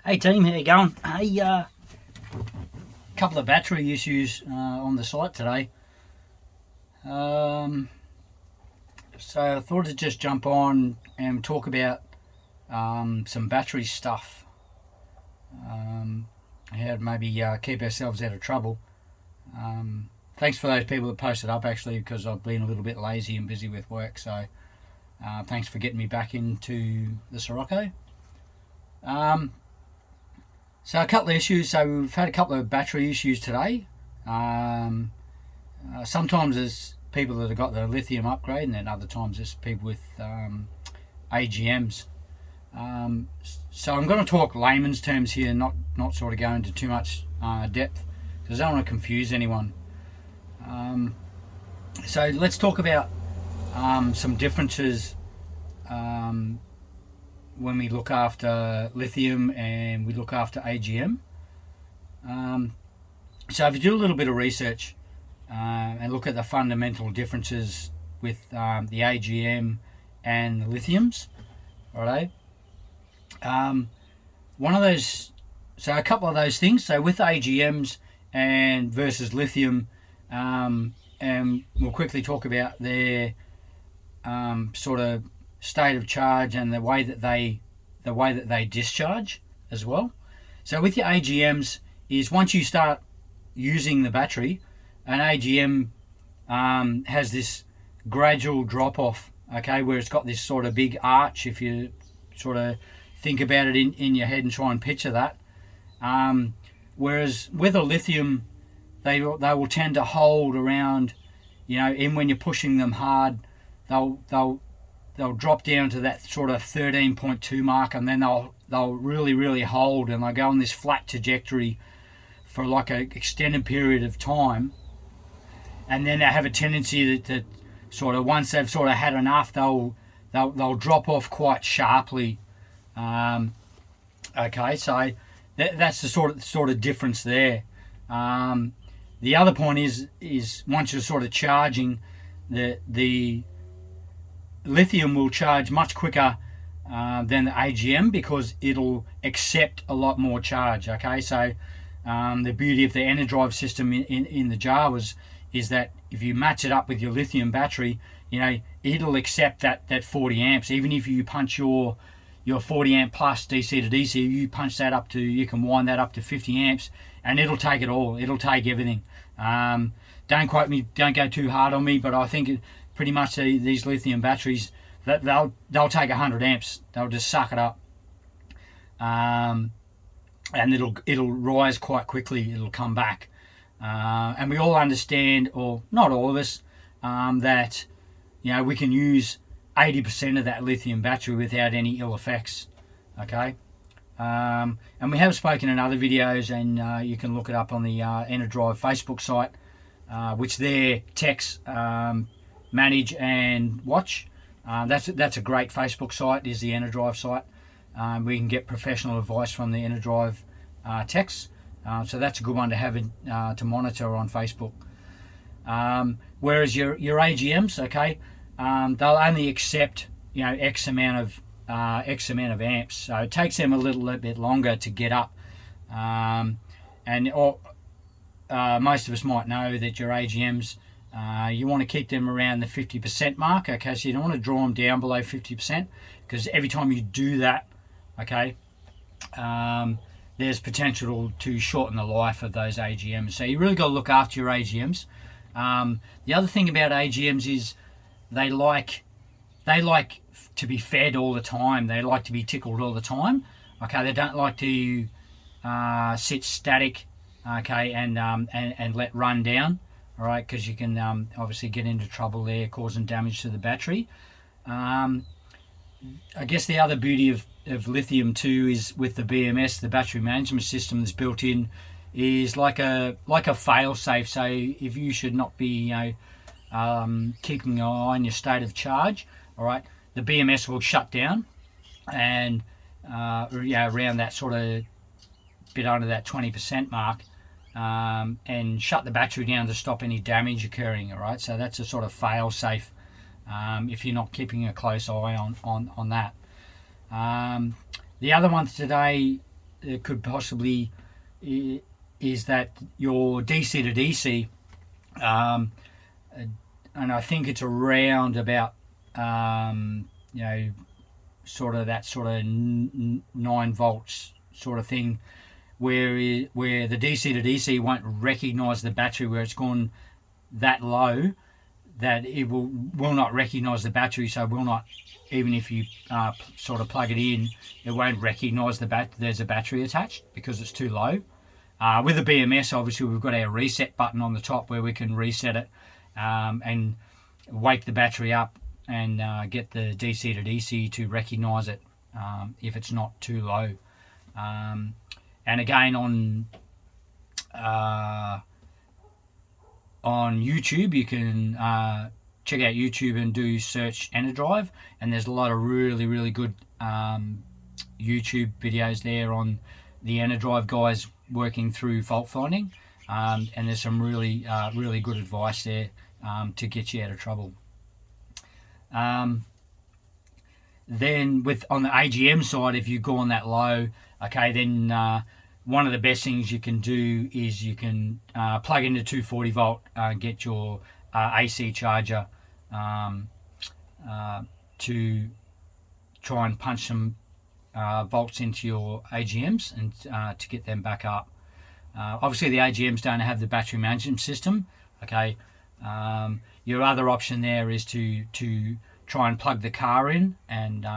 Hey team, how you going? Hey, couple of battery issues on the site today. So I thought to just jump on and talk about some battery stuff. How to maybe keep ourselves out of trouble. Thanks for those people that posted up actually, because I've been a little bit lazy and busy with work. So thanks for getting me back into the Sirocco. So a couple of issues. So we've had a couple of battery issues today. Sometimes there's people that have got the lithium upgrade, and then other times there's people with AGMs. So I'm going to talk layman's terms here, not sort of go into too much depth, because I don't want to confuse anyone. So let's talk about some differences when we look after lithium and we look after AGM. So if you do a little bit of research and look at the fundamental differences with the AGM and the lithiums, righto. One of those, so a couple of those things. So with AGMs and versus lithium, and we'll quickly talk about their sort of state of charge and the way that they discharge as well. So with your AGMs is once you start using the battery, an AGM has this gradual drop off, okay, where it's got this sort of big arch. If you sort of think about it in your head and try and picture that, whereas with a lithium, they will tend to hold around, and when you're pushing them hard, they'll drop down to that sort of 13.2 mark, and then they'll really hold, and they'll go on this flat trajectory for like an extended period of time, and then they have a tendency to sort of, once they've sort of had enough, they'll drop off quite sharply. Okay, so that's the sort of difference there. The other point is once you're sort of charging, the lithium will charge much quicker than the AGM, because it'll accept a lot more charge. Okay, so the beauty of the EnerDrive system in the jar is that if you match it up with your lithium battery, it'll accept that 40 amps. Even if you punch your 40 amp plus DC to DC, you punch that up to, you can wind that up to 50 amps, and it'll take it all. It'll take everything. Don't quote me, don't go too hard on me, but I think pretty much these lithium batteries, that they'll take 100 amps. They'll just suck it up, and it'll rise quite quickly. It'll come back, and we all understand, or not all of us, that we can use 80% of that lithium battery without any ill effects. Okay, and we have spoken in other videos, and you can look it up on the EnerDrive Facebook site, which their techs manage and watch. That's a great Facebook site, is the EnerDrive site. We can get professional advice from the EnerDrive techs, so that's a good one to have to monitor on Facebook. Whereas your AGMs, okay, they'll only accept X amount of amps, so it takes them a little bit longer to get up. Most of us might know that your AGMs, you want to keep them around the 50% mark, okay, so you don't want to draw them down below 50%, because every time you do that, okay, there's potential to shorten the life of those AGMs. So you really got to look after your AGMs. The other thing about AGMs is they like to be fed all the time. They like to be tickled all the time. Okay, they don't like to sit static. Okay, and let run down. All right, because you can obviously get into trouble there, causing damage to the battery. I guess the other beauty of lithium too is with the BMS, the battery management system that's built in, is like a fail safe. So if you should not be keeping an eye on your state of charge, all right, the BMS will shut down, and around that sort of bit under that 20% mark, and shut the battery down to stop any damage occurring. All right, so that's a sort of fail safe if you're not keeping a close eye on that. The other one today it could possibly is that your DC to DC, and I think it's around about sort of that sort of 9 volts sort of thing, where the DC to DC won't recognise the battery, where it's gone that low that it will not recognise the battery, so will not, even if you sort of plug it in, it won't recognise there's a battery attached because it's too low. With the BMS, obviously, we've got our reset button on the top where we can reset it and wake the battery up and get the DC to DC to recognise it if it's not too low. And again, on YouTube, you can check out YouTube and do search Enerdrive, and there's a lot of really, really good YouTube videos there on the Enerdrive guys working through fault finding, and there's some really, really good advice there to get you out of trouble. Then on the AGM side, if you go on that low, okay, then one of the best things you can do is you can plug into 240 volt, get your AC charger to try and punch some volts into your AGMs and to get them back up. Obviously, the AGMs don't have the battery management system. Okay, your other option there is to try and plug the car in and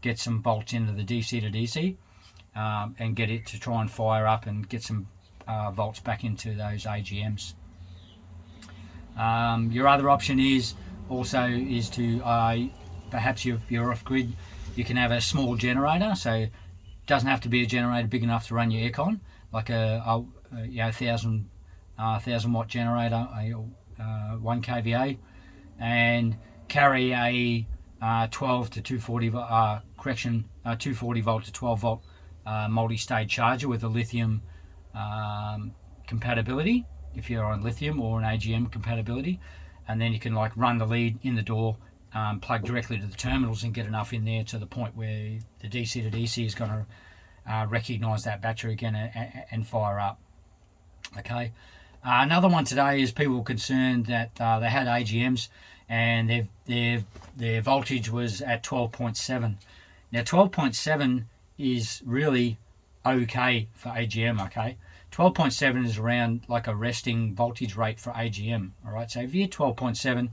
get some volts into the DC to DC and get it to try and fire up and get some volts back into those AGMs. Your other option is to perhaps if you're off grid, you can have a small generator. So it doesn't have to be a generator big enough to run your aircon, like a 1,000 watt generator, 1 kVA, and carry a 12 to 240 240 volt to 12 volt multi-stage charger with a lithium compatibility, if you're on lithium, or an AGM compatibility, and then you can like run the lead in the door, plug directly to the terminals and get enough in there to the point where the DC to DC is going to recognise that battery again and fire up. Okay. Another one today is people concerned that they had AGMs and their voltage was at 12.7. Now 12.7 is really okay for AGM. Okay, 12.7 is around like a resting voltage rate for AGM. All right, so if you're 12.7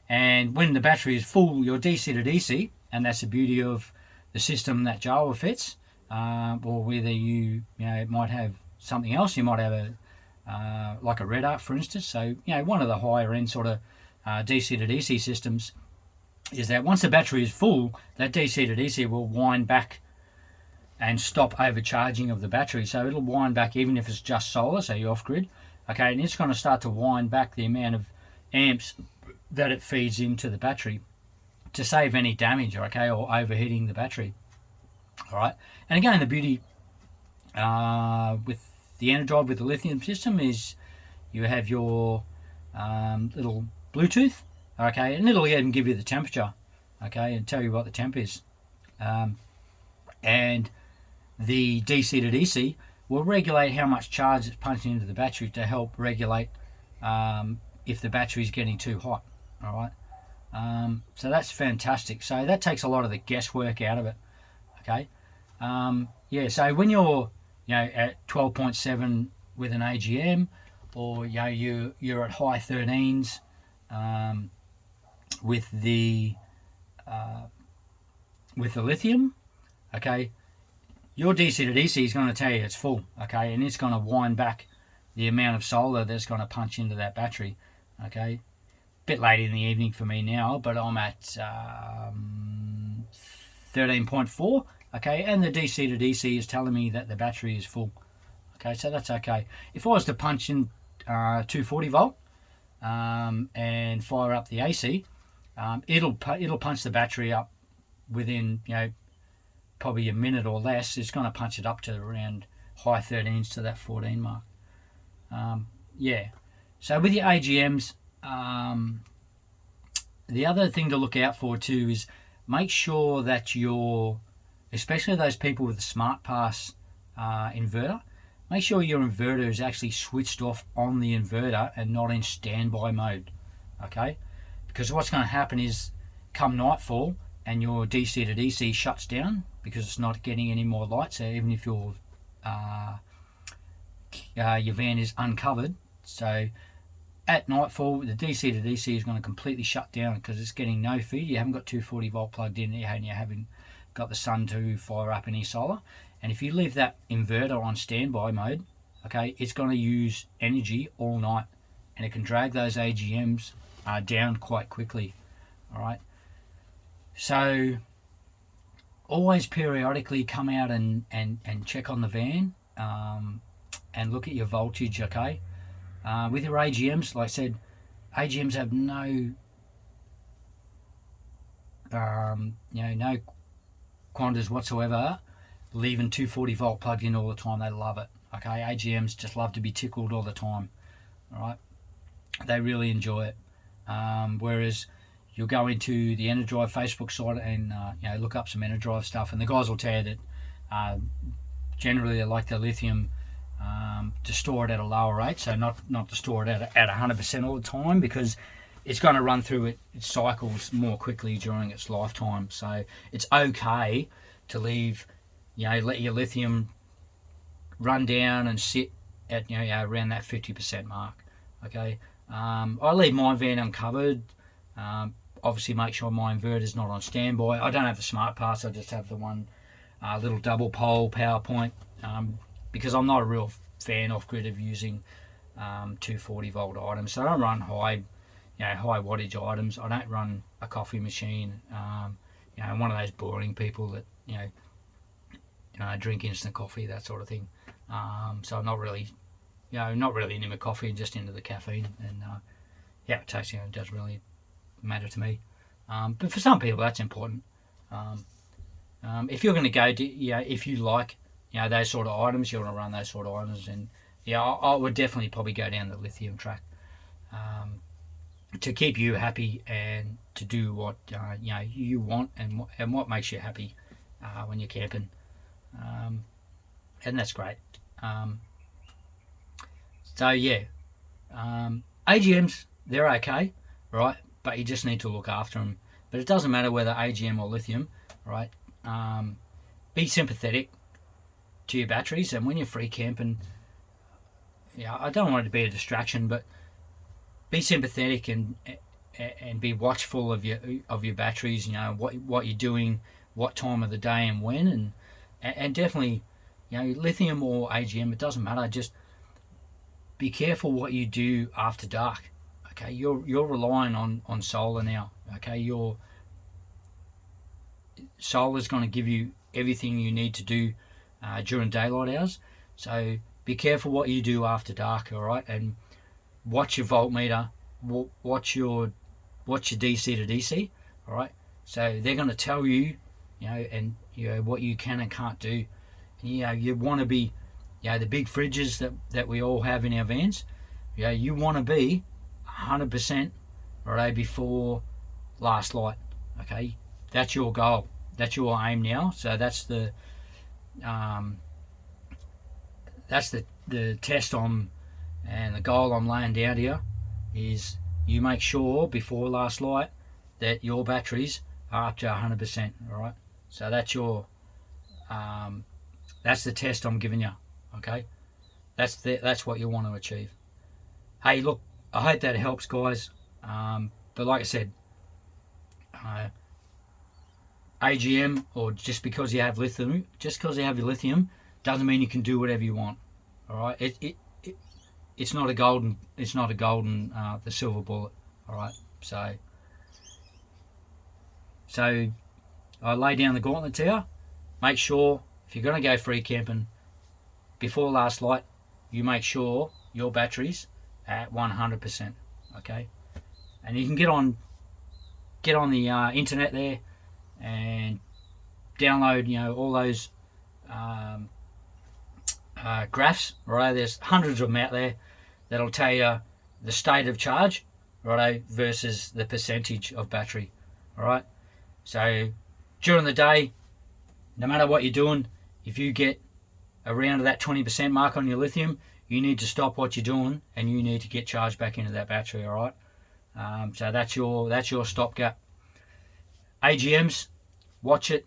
and when the battery is full, your DC to DC, and that's the beauty of the system that Jawa fits, or whether you might have something else, you might have a like a Red Arc, for instance. So one of the higher end sort of DC to DC systems is that once the battery is full, that DC to DC will wind back and stop overcharging of the battery. So it'll wind back even if it's just solar, so you're off grid. Okay, and it's going to start to wind back the amount of amps that it feeds into the battery to save any damage, okay, or overheating the battery. All right, and again, the beauty with the Enerdrive with the lithium system is you have your little Bluetooth, okay, and it'll even give you the temperature, okay, and tell you what the temp is. And the DC to DC will regulate how much charge it's punching into the battery to help regulate if the battery is getting too hot. All right, so that's fantastic. So that takes a lot of the guesswork out of it. Okay, so when you're at 12.7 with an AGM, or you're at high 13s with the lithium, okay, your DC to DC is going to tell you it's full, okay, and it's going to wind back the amount of solar that's going to punch into that battery. Okay, bit late in the evening for me now, but I'm at 13.4. Okay, and the DC to DC is telling me that the battery is full. Okay, so that's okay. If I was to punch in 240 volt and fire up the AC, it'll punch the battery up within probably a minute or less. It's going to punch it up to around high 13s to that 14 mark. So with your AGMs, the other thing to look out for too is make sure that especially those people with the Smart Pass inverter, make sure your inverter is actually switched off on the inverter and not in standby mode, okay? Because what's going to happen is come nightfall and your DC to DC shuts down because it's not getting any more light. So even if your van is uncovered, so at nightfall the DC to DC is going to completely shut down because it's getting no feed. You haven't got 240 volt plugged in and you haven't got the sun to fire up any solar. And if you leave that inverter on standby mode, okay, it's going to use energy all night and it can drag those AGMs down quite quickly. All right, so always periodically come out and check on the van and look at your voltage, okay? With your AGMs, like I said, AGMs have no no quantas whatsoever leaving 240 volt plugged in all the time. They love it, okay? AGMs just love to be tickled all the time, all right? They really enjoy it. Whereas you'll go into the Energive Facebook site and look up some Energive stuff, and the guys will tell you that generally they like the lithium to store it at a lower rate, so not to store it at 100% all the time, because it's going to run through its cycles more quickly during its lifetime. So it's okay to leave, let your lithium run down and sit at around that 50% mark. Okay, I leave my van uncovered. Obviously, make sure my inverter's not on standby. I don't have the smart pass. I just have the one little double pole power point because I'm not a real fan off grid of using 240 volt items. So I don't run high wattage items. I don't run a coffee machine. I'm one of those boring people that drink instant coffee, that sort of thing. So I'm not really into my coffee, just into the caffeine, and it tastes, it doesn't really matter to me. But for some people, that's important. If you're going to go if you like, those sort of items, you want to run those sort of items, and I would definitely probably go down the lithium track to keep you happy and to do what you want and what makes you happy when you're camping, and that's great. AGMs, they're okay, right? But you just need to look after them. But it doesn't matter whether AGM or lithium, right? Be sympathetic to your batteries, and when you're free camping, I don't want it to be a distraction, but be sympathetic and be watchful of your batteries. What you're doing, what time of the day, and when, and definitely, lithium or AGM, it doesn't matter. Just be careful what you do after dark. Okay, you're relying on solar now. Okay, your solar's going to give you everything you need to do during daylight hours. So be careful what you do after dark. All right, and watch your voltmeter. Watch your DC to DC. All right, so they're going to tell you, and what you can and can't do. And, you want to be, the big fridges that we all have in our vans. You want to be 100% right before last light. Okay, that's your goal. That's your aim now. So that's the test on, and the goal I'm laying down here is you make sure before last light that your batteries are up to 100%. All right. So that's your that's the test I'm giving you. Okay. That's what you want to achieve. Hey, look, I hope that helps, guys. But like I said, AGM, or just because you have lithium, doesn't mean you can do whatever you want. All right, it's not a golden, the silver bullet. All right, so I lay down the gauntlet here. Make sure if you're going to go free camping before last light, you make sure your batteries at 100%. Okay, and you can get on the internet there and download all those graphs. Right, there's hundreds of them out there that'll tell you the state of charge, right, versus the percentage of battery. All right, so during the day, no matter what you're doing, if you get around that 20% mark on your lithium, you need to stop what you're doing and you need to get charged back into that battery. All right. So that's your stopgap. AGMs, watch it.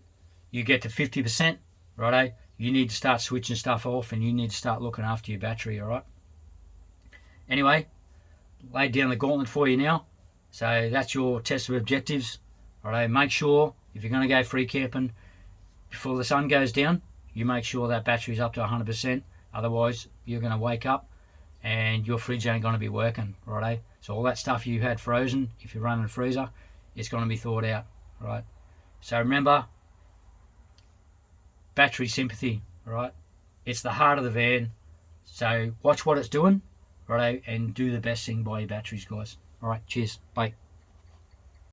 You get to 50%, righto. You need to start switching stuff off and you need to start looking after your battery. All right. Anyway, laid down the gauntlet for you now. So that's your test of objectives. Righto. Make sure if you're going to go free camping before the sun goes down, you make sure that battery's up to 100%. Otherwise, you're going to wake up and your fridge ain't going to be working, righto. So all that stuff you had frozen, if you're running a freezer, it's going to be thawed out, right? So remember, battery sympathy, right? It's the heart of the van. So watch what it's doing, righto, and do the best thing by your batteries, guys. All right, cheers, bye.